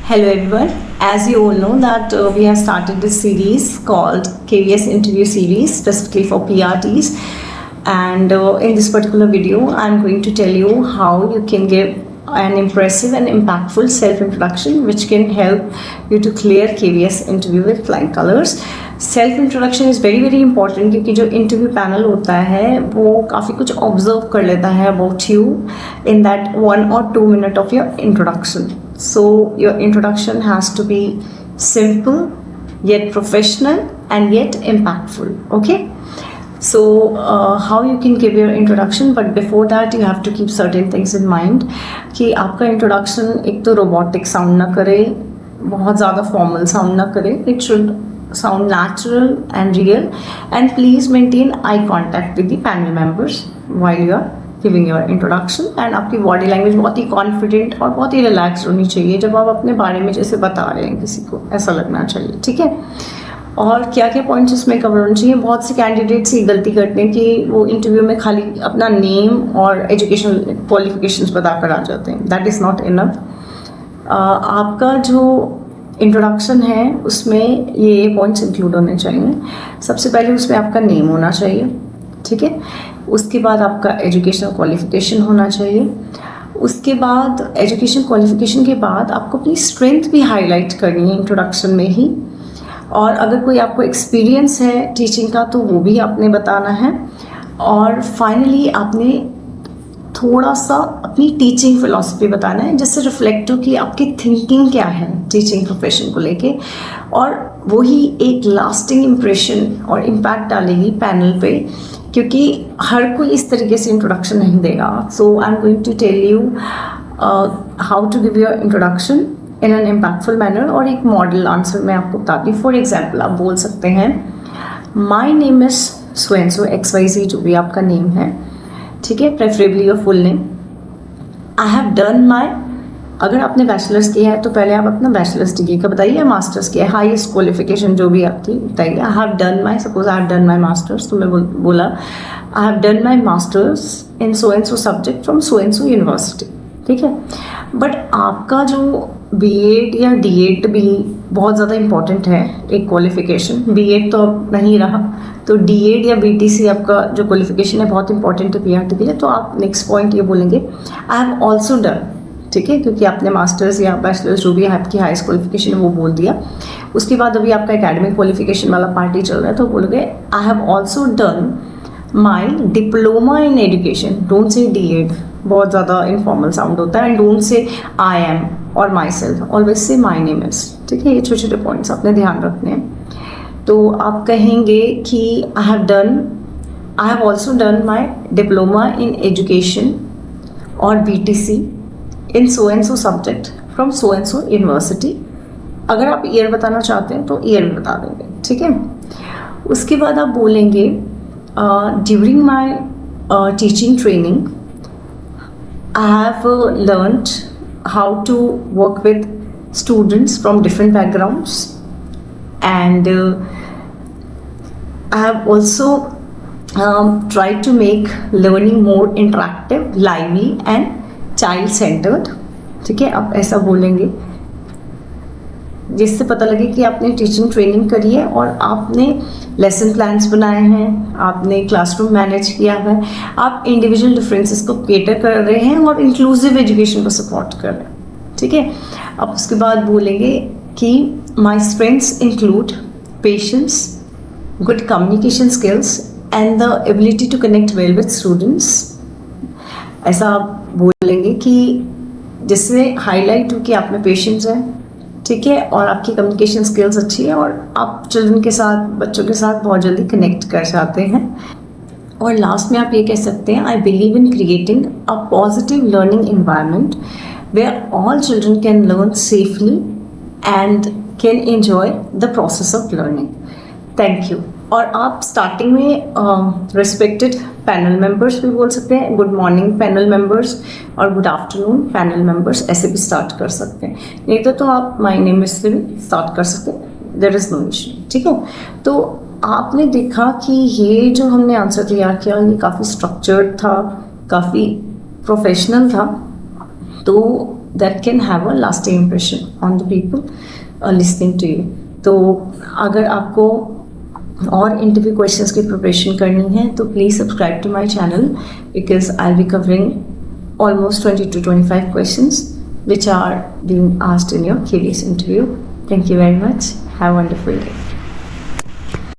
Hello everyone. As you all know that we have started this series called KVS interview series specifically for PRTs, and in this particular video I'm going to tell you how you can give an impressive and impactful self-introduction which can help you to clear KVS interview with flying colors. Self introduction is very very important क्योंकि जो interview panel होता है वो काफ़ी कुछ observe कर लेता है about you in that 1 or 2 minutes of your introduction. So your introduction has to be simple yet professional and yet impactful. Okay, so how you can give your introduction, but before that you have to keep certain things in mind कि आपका introduction एक तो robotic sound ना करे, बहुत ज़्यादा formal sound ना करे. It should sound natural and real, and please maintain eye contact with the panel members while you are giving your introduction. And आपकी body language बहुत ही confident और बहुत ही relaxed होनी चाहिए जब आप अपने बारे में जैसे बता रहे हैं किसी को, ऐसा लगना चाहिए. ठीक है. और क्या क्या पॉइंट्स उसमें कवर होने चाहिए. बहुत से कैंडिडेट्स ये गलती करते हैं कि वो इंटरव्यू में खाली अपना नेम और एजुकेशनल क्वालिफिकेशंस बताकर आ जाते हैं. That is not enough. आपका जो इंट्रोडक्शन है उसमें ये पॉइंट्स इंक्लूड होने चाहिए. सबसे पहले उसमें आपका नेम होना चाहिए. ठीक है. उसके बाद आपका एजुकेशनल क्वालिफिकेशन होना चाहिए. उसके बाद एजुकेशन क्वालिफिकेशन के बाद आपको अपनी स्ट्रेंथ भी हाईलाइट करनी है इंट्रोडक्शन में ही. और अगर कोई आपको एक्सपीरियंस है टीचिंग का तो वो भी आपने बताना है. और फाइनली आपने थोड़ा सा अपनी टीचिंग फिलॉसफी बताना है जिससे रिफ्लेक्ट हो कि आपकी थिंकिंग क्या है टीचिंग प्रोफेशन को लेके, और वही एक लास्टिंग इम्प्रेशन और इम्पैक्ट डालेगी पैनल पे, क्योंकि हर कोई इस तरीके से इंट्रोडक्शन नहीं देगा. So I am going to tell you how to give your introduction in an impactful manner. और एक मॉडल आंसर मैं आपको बताती हूँ. फॉर एग्जाम्पल आप बोल सकते हैं my name is so and so XYZ, जो भी आपका नेम है. ठीक है. Preferably your full name. I have done my, अगर आपने बैचलर्स किया है तो पहले आप अपना बैचलर्स डिग्री का बताइए, या मास्टर्स किया है, हाईएस्ट क्वालिफिकेशन जो भी आपकी बताइए. I have done my, suppose I have done my masters, तो मैं बोला I have done my masters in so and so subject from so and so university. ठीक है. बट आपका जो BEd या DEd भी बहुत ज़्यादा इंपॉर्टेंट है एक क्वालिफिकेशन. BEd तो अब नहीं रहा, तो DEd या BTC आपका जो क्वालिफिकेशन है बहुत इंपॉर्टेंट है PRT के लिए. तो आप नेक्स्ट पॉइंट ये बोलेंगे आई हैव ऑल्सो डन. ठीक है. क्योंकि आपने मास्टर्स या बैचलर्स जो भी आपकी हाईएस्ट क्वालिफिकेशन है वो बोल दिया. उसके बाद अभी आपका एकेडमिक क्वालिफिकेशन वाला पार्ट ही चल रहा है, तो बोलोगे I have also done my diploma in education. Don't say DEd, बहुत ज़्यादा इनफॉर्मल साउंड होता है. And don't say I am और my self, always say my name is. ठीक है. ये छोटे छोटे पॉइंट्स आपने ध्यान रखने हैं. तो आप कहेंगे कि I have also done my diploma in education और BTC in so and so subject from so and so university. अगर आप ईयर बताना चाहते हैं तो ईयर भी बता देंगे. ठीक है. उसके बाद आप बोलेंगे during my teaching training I have learned how to work with students from different backgrounds, and I have also tried to make learning more interactive, lively and child-centered. ठीक है. आप ऐसा बोलेंगे जिससे पता लगे कि आपने टीचिंग ट्रेनिंग करी है और आपने लेसन प्लान्स बनाए हैं, आपने क्लासरूम मैनेज किया है, आप इंडिविजुअल डिफरेंसेस को केटर कर रहे हैं और इंक्लूसिव एजुकेशन को सपोर्ट कर रहे हैं. ठीक है. अब उसके बाद बोलेंगे कि my strengths include patience, good communication skills and the ability to connect well with students. ऐसा आप बोलेंगे कि जिससे हाईलाइट हो कि आप में पेशेंस है. ठीक है. और आपकी कम्युनिकेशन स्किल्स अच्छी है और आप चिल्ड्रन के साथ, बच्चों के साथ बहुत जल्दी कनेक्ट कर जाते हैं. और लास्ट में आप ये कह सकते हैं I believe in creating a positive learning environment where all children can learn safely and can enjoy the process of learning. Thank you. और आप स्टार्टिंग में रिस्पेक्टेड पैनल मेंबर्स भी बोल सकते हैं, गुड मॉर्निंग पैनल मेंबर्स और good afternoon panel members, ऐसे भी स्टार्ट कर सकते हैं. नहीं तो आप माय नेम से भी स्टार्ट कर सकते हैं. There is no issue. ठीक है. तो आपने देखा कि ये जो हमने आंसर तैयार किया ये काफ़ी स्ट्रक्चर्ड था, काफ़ी प्रोफेशनल था. तो that can have a lasting impression on the people listening to you. तो अगर आपको और इंटरव्यू क्वेश्चंस की प्रिपरेशन करनी है तो please subscribe to my channel, because I will be covering almost 20 to 25 questions which are being asked in your KVS interview. Thank you very much. Have a wonderful day.